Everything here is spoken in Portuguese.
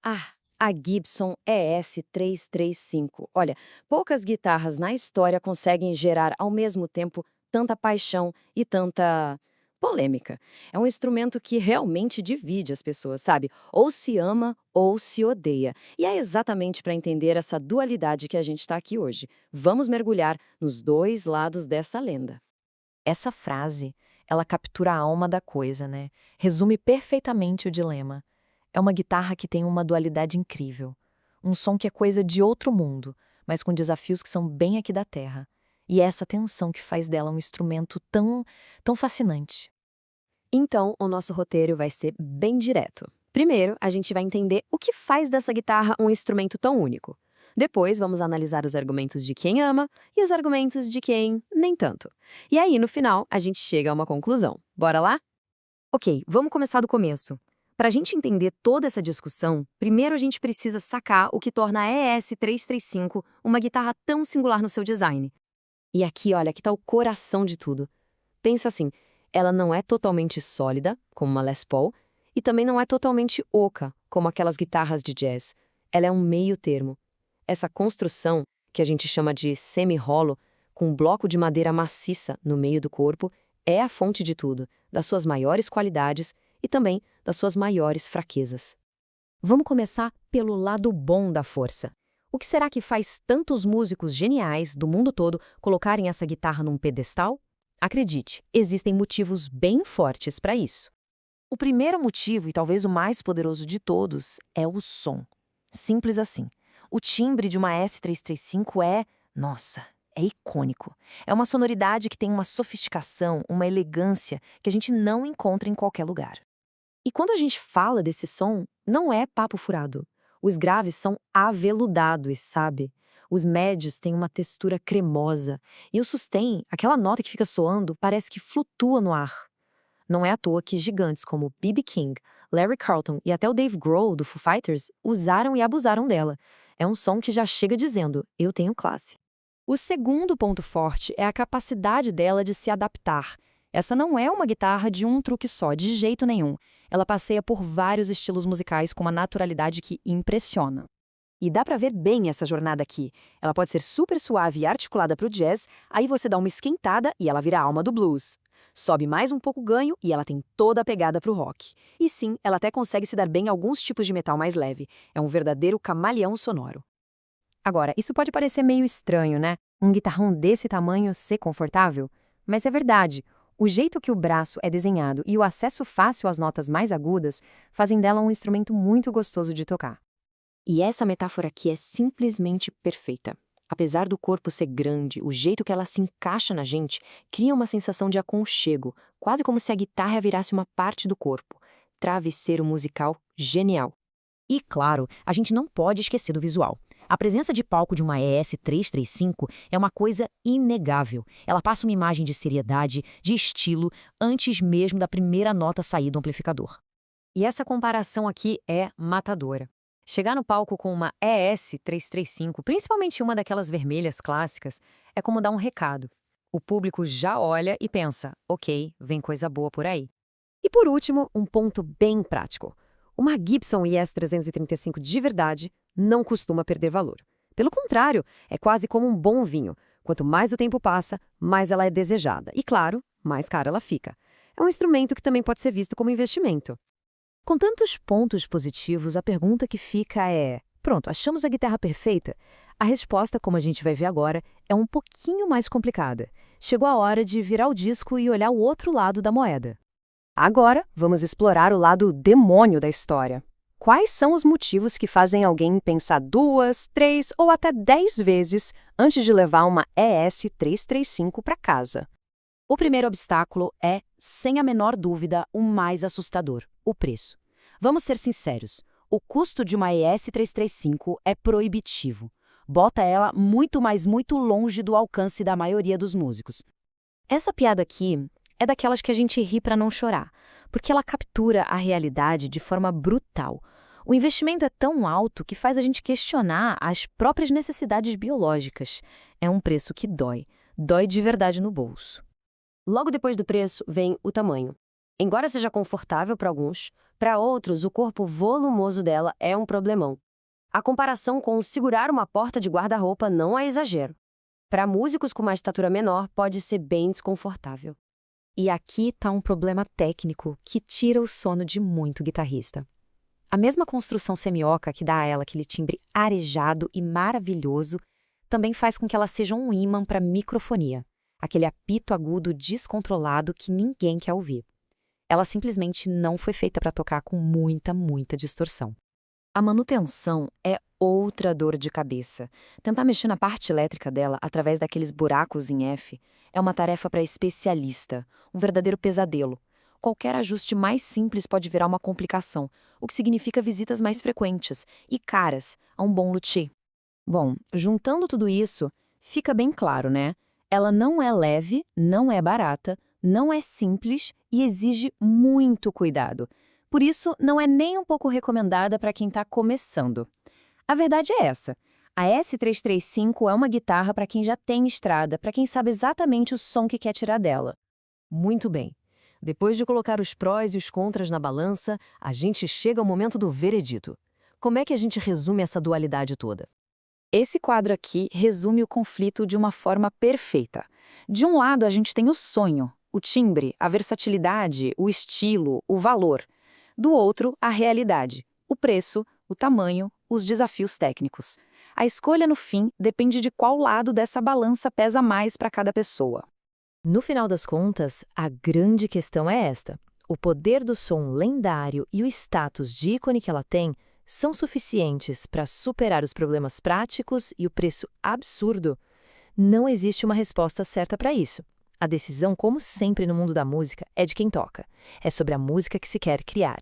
Ah, a Gibson ES-335. Olha, poucas guitarras na história conseguem gerar ao mesmo tempo tanta paixão e tanta polêmica. É um instrumento que realmente divide as pessoas, sabe? Ou se ama ou se odeia. E é exatamente para entender essa dualidade que a gente está aqui hoje. Vamos mergulhar nos dois lados dessa lenda. Essa frase, ela captura a alma da coisa, né? Resume perfeitamente o dilema. É uma guitarra que tem uma dualidade incrível. Um som que é coisa de outro mundo, mas com desafios que são bem aqui da Terra. E é essa tensão que faz dela um instrumento tão fascinante. Então, o nosso roteiro vai ser bem direto. Primeiro, a gente vai entender o que faz dessa guitarra um instrumento tão único. Depois, vamos analisar os argumentos de quem ama e os argumentos de quem nem tanto. E aí, no final, a gente chega a uma conclusão. Bora lá? Ok, vamos começar do começo. Para a gente entender toda essa discussão, primeiro a gente precisa sacar o que torna a ES-335 uma guitarra tão singular no seu design. E aqui, olha, que tá o coração de tudo. Pensa assim, ela não é totalmente sólida, como uma Les Paul, e também não é totalmente oca, como aquelas guitarras de jazz. Ela é um meio termo. Essa construção, que a gente chama de semi-hollow, com um bloco de madeira maciça no meio do corpo, é a fonte de tudo, das suas maiores qualidades e também das suas maiores fraquezas. Vamos começar pelo lado bom da força. O que será que faz tantos músicos geniais do mundo todo colocarem essa guitarra num pedestal? Acredite, existem motivos bem fortes para isso. O primeiro motivo, e talvez o mais poderoso de todos, é o som. Simples assim. O timbre de uma S335 nossa, é icônico. É uma sonoridade que tem uma sofisticação, uma elegância que a gente não encontra em qualquer lugar. E quando a gente fala desse som, não é papo furado. Os graves são aveludados, sabe? Os médios têm uma textura cremosa. E o sustain, aquela nota que fica soando, parece que flutua no ar. Não é à toa que gigantes como B.B. King, Larry Carlton e até o Dave Grohl do Foo Fighters usaram e abusaram dela. É um som que já chega dizendo, eu tenho classe. O segundo ponto forte é a capacidade dela de se adaptar. Essa não é uma guitarra de um truque só, de jeito nenhum. Ela passeia por vários estilos musicais com uma naturalidade que impressiona. E dá pra ver bem essa jornada aqui. Ela pode ser super suave e articulada pro jazz, aí você dá uma esquentada e ela vira a alma do blues. Sobe mais um pouco o ganho e ela tem toda a pegada pro rock. E sim, ela até consegue se dar bem em alguns tipos de metal mais leve. É um verdadeiro camaleão sonoro. Agora, isso pode parecer meio estranho, né? Um guitarrão desse tamanho ser confortável? Mas é verdade. O jeito que o braço é desenhado e o acesso fácil às notas mais agudas fazem dela um instrumento muito gostoso de tocar. E essa metáfora aqui é simplesmente perfeita. Apesar do corpo ser grande, o jeito que ela se encaixa na gente cria uma sensação de aconchego, quase como se a guitarra virasse uma parte do corpo. Travesseiro musical genial. E claro, a gente não pode esquecer do visual. A presença de palco de uma ES-335 é uma coisa inegável. Ela passa uma imagem de seriedade, de estilo, antes mesmo da primeira nota sair do amplificador. E essa comparação aqui é matadora. Chegar no palco com uma ES-335, principalmente uma daquelas vermelhas clássicas, é como dar um recado. O público já olha e pensa, ok, vem coisa boa por aí. E por último, um ponto bem prático. Uma Gibson ES-335 de verdade não costuma perder valor. Pelo contrário, é quase como um bom vinho. Quanto mais o tempo passa, mais ela é desejada. E claro, mais cara ela fica. É um instrumento que também pode ser visto como investimento. Com tantos pontos positivos, a pergunta que fica é: pronto, achamos a guitarra perfeita? A resposta, como a gente vai ver agora, é um pouquinho mais complicada. Chegou a hora de virar o disco e olhar o outro lado da moeda. Agora, vamos explorar o lado demônio da história. Quais são os motivos que fazem alguém pensar 2, 3 ou até 10 vezes antes de levar uma ES-335 para casa? O primeiro obstáculo é, sem a menor dúvida, o mais assustador: o preço. Vamos ser sinceros, o custo de uma ES-335 é proibitivo. Bota ela muito longe do alcance da maioria dos músicos. Essa piada aqui é daquelas que a gente ri para não chorar, porque ela captura a realidade de forma brutal. O investimento é tão alto que faz a gente questionar as próprias necessidades biológicas. É um preço que dói de verdade no bolso. Logo depois do preço vem o tamanho. Embora seja confortável para alguns, para outros o corpo volumoso dela é um problemão. A comparação com segurar uma porta de guarda-roupa não é exagero. Para músicos com uma estatura menor, pode ser bem desconfortável. E aqui está um problema técnico que tira o sono de muito guitarrista. A mesma construção semioca que dá a ela aquele timbre arejado e maravilhoso também faz com que ela seja um ímã para microfonia, aquele apito agudo descontrolado que ninguém quer ouvir. Ela simplesmente não foi feita para tocar com muita distorção. A manutenção é outra dor de cabeça. Tentar mexer na parte elétrica dela através daqueles buracos em F é uma tarefa para especialista, um verdadeiro pesadelo. Qualquer ajuste mais simples pode virar uma complicação, o que significa visitas mais frequentes e caras a um bom luthier. Bom, juntando tudo isso, fica bem claro, né? Ela não é leve, não é barata, não é simples e exige muito cuidado. Por isso, não é nem um pouco recomendada para quem está começando. A verdade é essa. A S335 é uma guitarra para quem já tem estrada, para quem sabe exatamente o som que quer tirar dela. Muito bem. Depois de colocar os prós e os contras na balança, a gente chega ao momento do veredito. Como é que a gente resume essa dualidade toda? Esse quadro aqui resume o conflito de uma forma perfeita. De um lado, a gente tem o sonho, o timbre, a versatilidade, o estilo, o valor. Do outro, a realidade, o preço, o tamanho, os desafios técnicos. A escolha, no fim, depende de qual lado dessa balança pesa mais para cada pessoa. No final das contas, a grande questão é esta. O poder do som lendário e o status de ícone que ela tem são suficientes para superar os problemas práticos e o preço absurdo? Não existe uma resposta certa para isso. A decisão, como sempre no mundo da música, é de quem toca. É sobre a música que se quer criar.